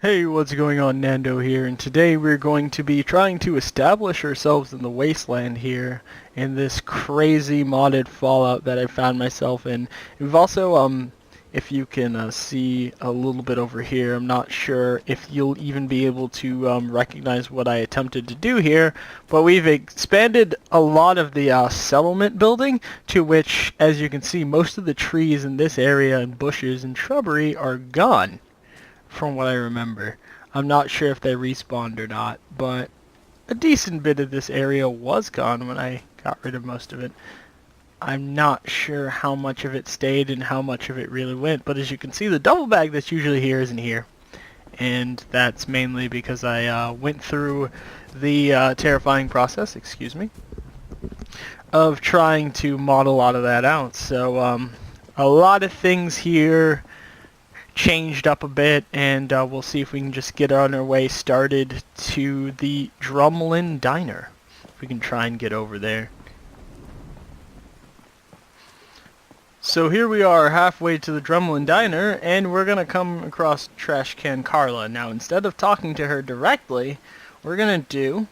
Hey, what's going on? Nando here, and today we're going to be trying to establish ourselves in the wasteland here in this crazy modded Fallout that I found myself in. We've also, if you can see a little bit over here, I'm not sure if you'll even be able to recognize what I attempted to do here, but we've expanded a lot of the settlement building, to which, as you can see, most of the trees in this area and bushes and shrubbery are gone from what I remember. I'm not sure if they respawned or not, but a decent bit of this area was gone when I got rid of most of it. I'm not sure how much of it stayed and how much of it really went, but as you can see, the double bag that's usually here isn't here. And that's mainly because I went through the terrifying process, excuse me, of trying to mod a lot of that out. So a lot of things here changed up a bit, and we'll see if we can just get on our way started to the Drumlin Diner. If we can try and get over there. So here we are halfway to the Drumlin Diner, and we're going to come across Trash Can Carla. Now, instead of talking to her directly, what we're going to do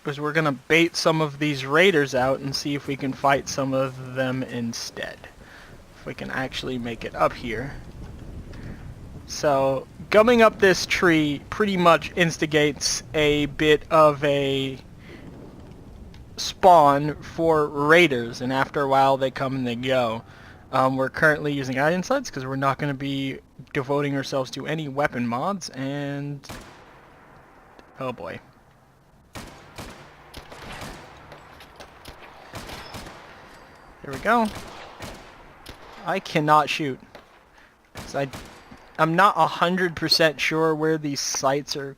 is we're going to bait some of these raiders out and see if we can fight some of them instead. If we can actually make it up here. So, gumming up this tree pretty much instigates a bit of a spawn for raiders, and after a while they come and they go. We're currently using iron sights because we're not going to be devoting ourselves to any weapon mods, and oh boy. Here we go. I cannot shoot. I'm not 100% sure where these sights are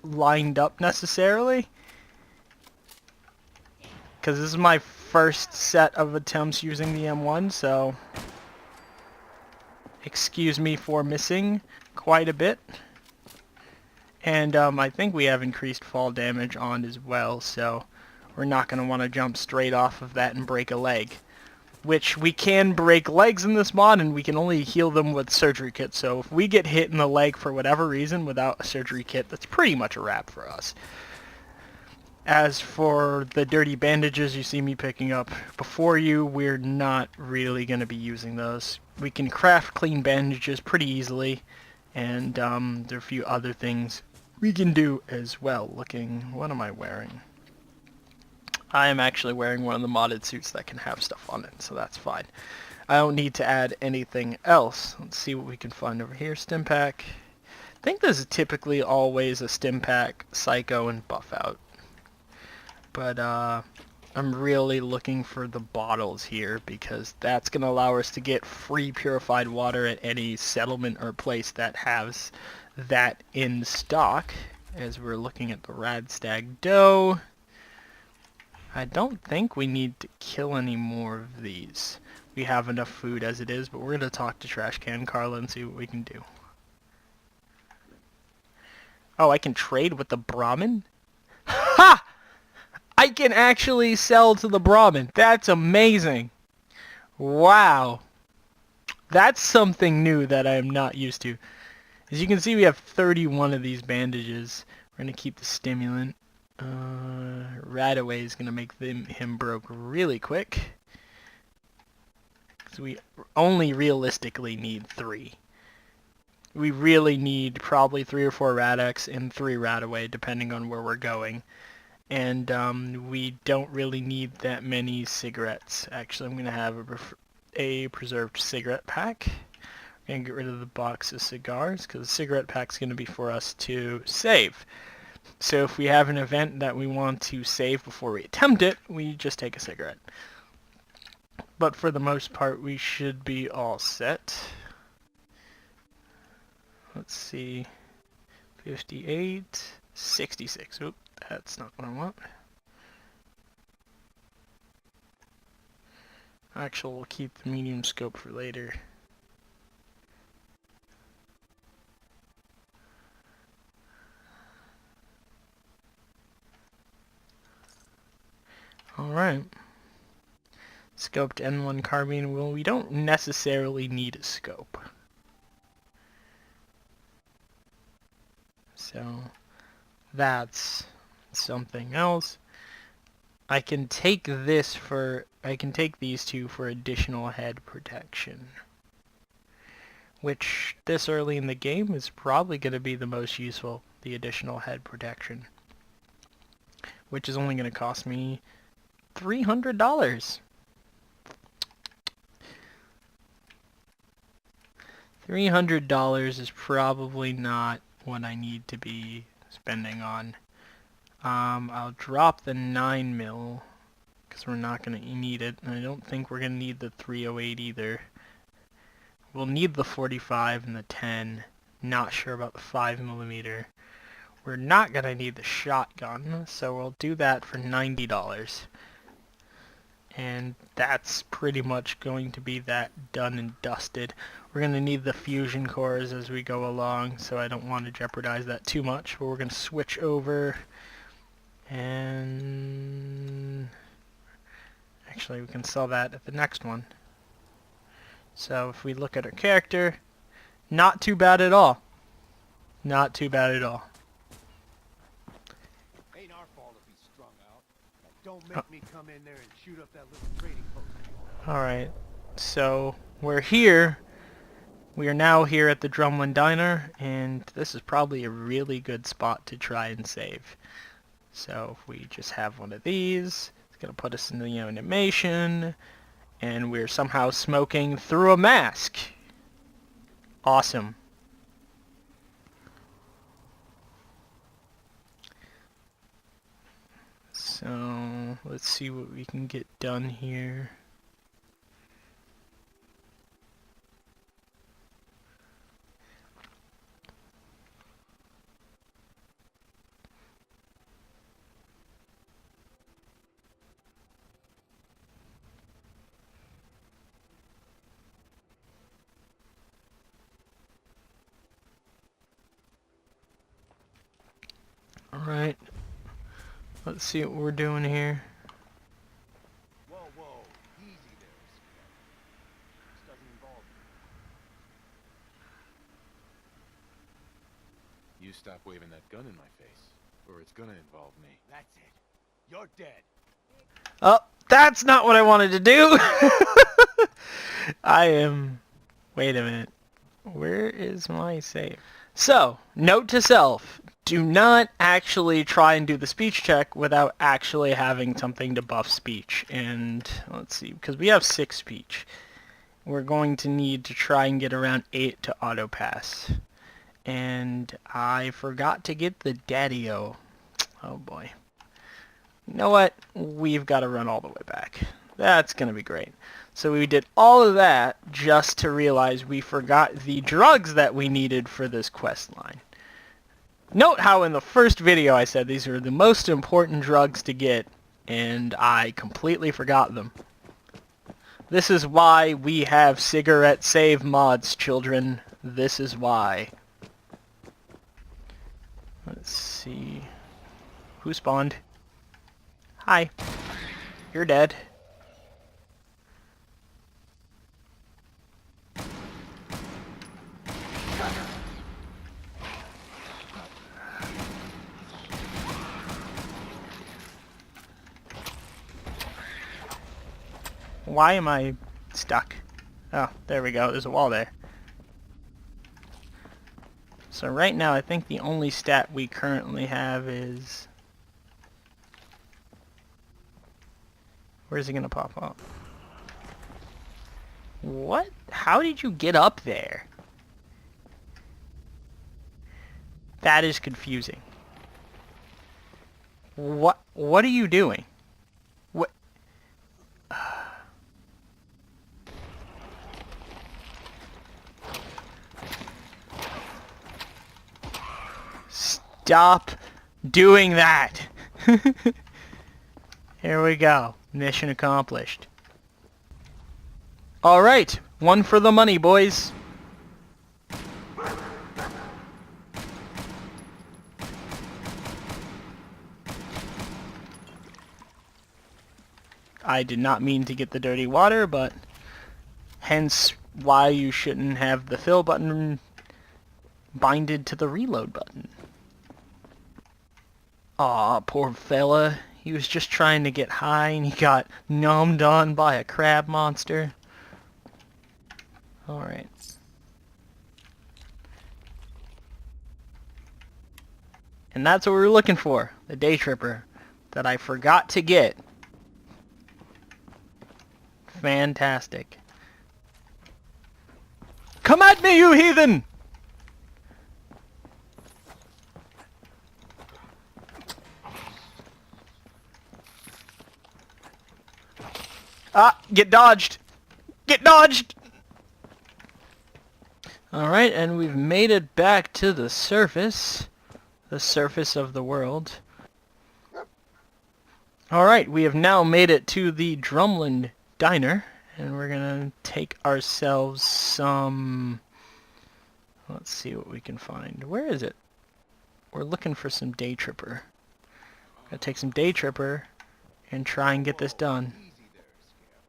lined up necessarily, because this is my first set of attempts using the M1, so excuse me for missing quite a bit. And I think we have increased fall damage on as well, so we're not going to want to jump straight off of that and break a leg. Which we can break legs in this mod, and we can only heal them with surgery kits. So if we get hit in the leg for whatever reason without a surgery kit, that's pretty much a wrap for us. As for the dirty bandages you see me picking up before you, we're not really going to be using those. We can craft clean bandages pretty easily, and there are a few other things we can do as well. What am I wearing? I am actually wearing one of the modded suits that can have stuff on it, so that's fine. I don't need to add anything else. Let's see what we can find over here. Stim pack. I think this is typically always a stim pack, psycho, and buff out. But I'm really looking for the bottles here, because that's going to allow us to get free purified water at any settlement or place that has that in stock. As we're looking at the Radstag dough, I don't think we need to kill any more of these. We have enough food as it is, but we're going to talk to Trash Can Carla and see what we can do. Oh, I can trade with the Brahmin? Ha! I can actually sell to the Brahmin. That's amazing. Wow. That's something new that I am not used to. As you can see, we have 31 of these bandages. We're going to keep the stimulant. Radaway is going to make him broke really quick. Because we only realistically need 3. We really need probably 3 or 4 Radax and 3 Radaway, depending on where we're going. And we don't really need that many cigarettes. Actually, I'm going to have a preserved cigarette pack. We're going to get rid of the box of cigars, because the cigarette pack's going to be for us to save. So if we have an event that we want to save before we attempt it, we just take a cigarette. But for the most part, we should be all set. Let's see. 58, 66. Oop, that's not what I want. Actually, we'll keep the medium scope for later. Alright. Scoped N1 carbine. Well, we don't necessarily need a scope. So that's something else. I can take these two for additional head protection, which this early in the game is probably going to be the most useful, the additional head protection, which is only going to cost me $300. $300 is probably not what I need to be spending on. I'll drop the 9mm because we're not going to need it, and I don't think we're going to need the 308 either. We'll need the 45 and the 10. Not sure about the 5mm. We're not going to need the shotgun, so we'll do that for $90. And that's pretty much going to be that done and dusted. We're going to need the fusion cores as we go along, so I don't want to jeopardize that too much, but we're going to switch over. And actually we can sell that at the next one. So if we look at our character, not too bad at all. Not too bad at all. Ain't our fault if he's strung out. Don't make me come in there and shoot up that little trading post. Alright, so we're here. We are now here at the Drumlin Diner, and this is probably a really good spot to try and save. So if we just have one of these, it's going to put us in the animation, and we're somehow smoking through a mask. Awesome. So let's see what we can get done here. Alright, let's see what we're doing here. Whoa, whoa, easy there. This doesn't involve me. You stop waving that gun in my face, or it's gonna involve me. That's it. You're dead. Oh, that's not what I wanted to do! Wait a minute. Where is my save? So, note to self. Do not actually try and do the speech check without actually having something to buff speech. And let's see, because we have 6 speech. We're going to need to try and get around 8 to auto pass. And I forgot to get the daddy-o. Oh boy. You know what? We've got to run all the way back. That's going to be great. So we did all of that just to realize we forgot the drugs that we needed for this quest line. Note how in the first video I said these are the most important drugs to get, and I completely forgot them. This is why we have cigarette save mods, children. This is why. Let's see. Who spawned? Hi. You're dead. Why am I stuck? Oh, there we go. There's a wall there. So right now, I think the only stat we currently have is... Where's he gonna pop up? What? How did you get up there? That is confusing. What are you doing? What? Stop doing that. Here we go. Mission accomplished. Alright, one for the money, boys. I did not mean to get the dirty water, but hence why you shouldn't have the fill button binded to the reload button. Aw, poor fella. He was just trying to get high and he got nommed on by a crab monster. Alright. And that's what we were looking for. The day tripper. That I forgot to get. Fantastic. Come at me, you heathen! Ah, get dodged! Get dodged! Alright, and we've made it back to the surface. The surface of the world. Alright, we have now made it to the Drumland Diner. And we're gonna take ourselves some... Let's see what we can find. Where is it? We're looking for some day tripper. Gotta take some day tripper and try and get this done. Easy there, scammer.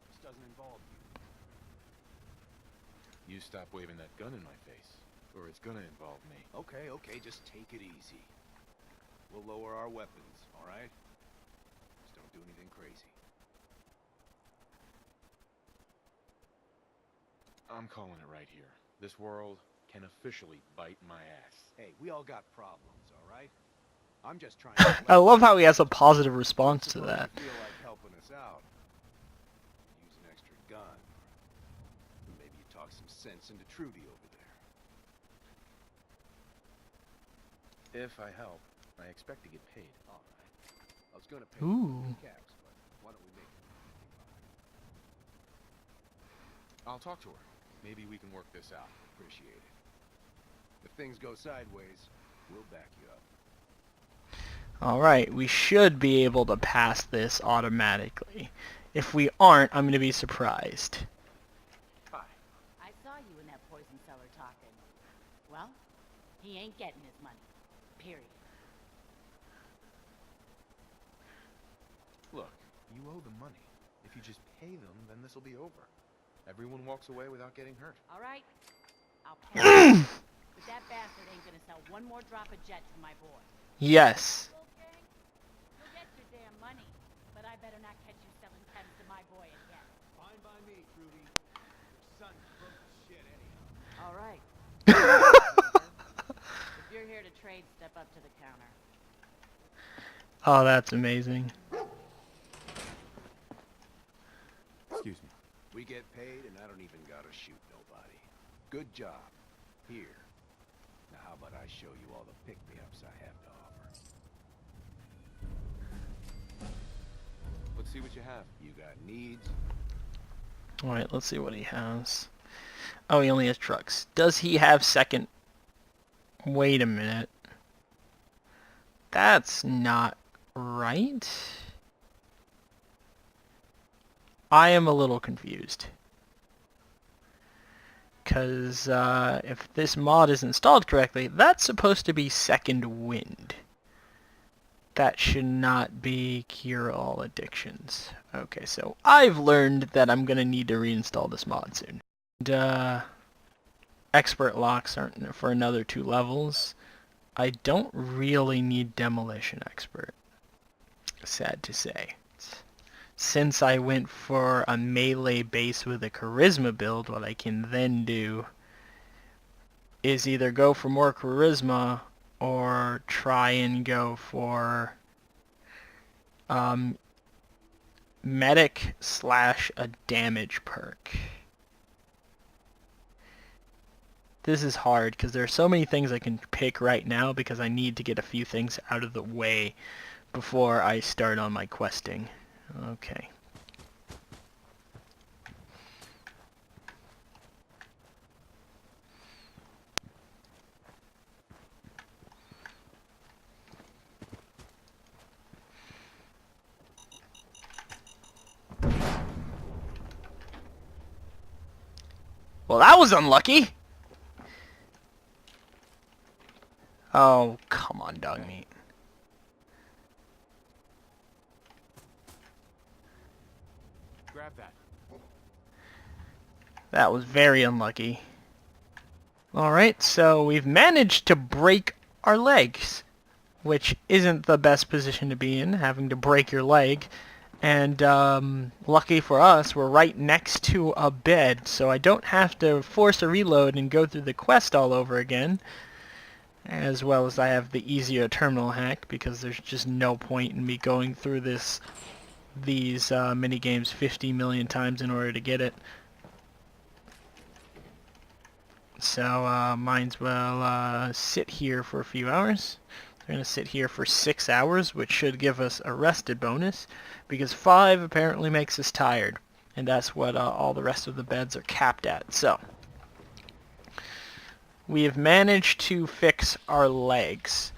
This doesn't involve you. You stop waving that gun in my face, or it's gonna involve me. Okay, just take it easy. We'll lower our weapons, alright? Just don't do anything crazy. I'm calling it right here. This world can officially bite my ass. Hey, we all got problems, alright? I'm just trying to... I love how he has a positive response to Suppose that. you feel like helping us out. Use an extra gun. Or maybe you talk some sense into Trudy over there. If I help, I expect to get paid. Alright. I was gonna pay Ooh. you caps, but why don't we make it 55? I'll talk to her. Maybe we can work this out. Appreciate it. If things go sideways, we'll back you up. Alright, we should be able to pass this automatically. If we aren't, I'm going to be surprised. Hi. I saw you in that poison cellar talking. Well, he ain't getting his money. Period. Look, you owe them money. If you just pay them, then this will be over. Everyone walks away without getting hurt. All right? I'll pay you. But that bastard ain't gonna sell one more drop of jet to my boy. Yes. Okay? You'll get your damn money. But I better not catch you selling chems to my boy again. Fine by me, Trudy. Your son's broke as shit anyhow. All right. If you're here to trade, step up to the counter. Oh, that's amazing. Excuse me. We get paid and I don't even gotta shoot nobody. Good job. Here. Now how about I show you all the pick-me-ups I have to offer? Let's see what you have. You got needs? Alright, let's see what he has. Oh, he only has trucks. Does he have second... Wait a minute. That's not right. I am a little confused. Because if this mod is installed correctly, that's supposed to be second wind. That should not be cure all addictions. Okay, so I've learned that I'm going to need to reinstall this mod soon. And, expert locks aren't for another 2 levels. I don't really need demolition expert. Sad to say. Since I went for a melee base with a charisma build, what I can then do is either go for more charisma or try and go for medic / a damage perk. This is hard because there are so many things I can pick right now because I need to get a few things out of the way before I start on my questing. Okay. Well, that was unlucky. Oh, come on, dog meat. Grab that. That was very unlucky. Alright, so we've managed to break our legs. which isn't the best position to be in, having to break your leg. And lucky for us, we're right next to a bed, so I don't have to force a reload and go through the quest all over again. As well as I have the easier terminal hack, because there's just no point in me going through these mini games 50 million times in order to get it. So might as well sit here for a few hours. We're going to sit here for 6 hours, which should give us a rested bonus, because 5 apparently makes us tired, and that's what all the rest of the beds are capped at. So we have managed to fix our legs.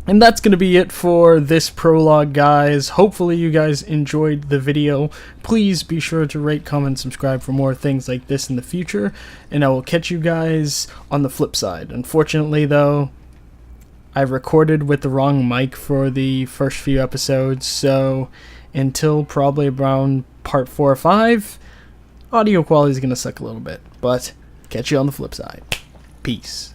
And that's going to be it for this prologue, guys. Hopefully you guys enjoyed the video. Please be sure to rate, comment, subscribe for more things like this in the future. And I will catch you guys on the flip side. Unfortunately, though, I recorded with the wrong mic for the first few episodes. So until probably around part 4 or 5, audio quality is going to suck a little bit. But catch you on the flip side. Peace.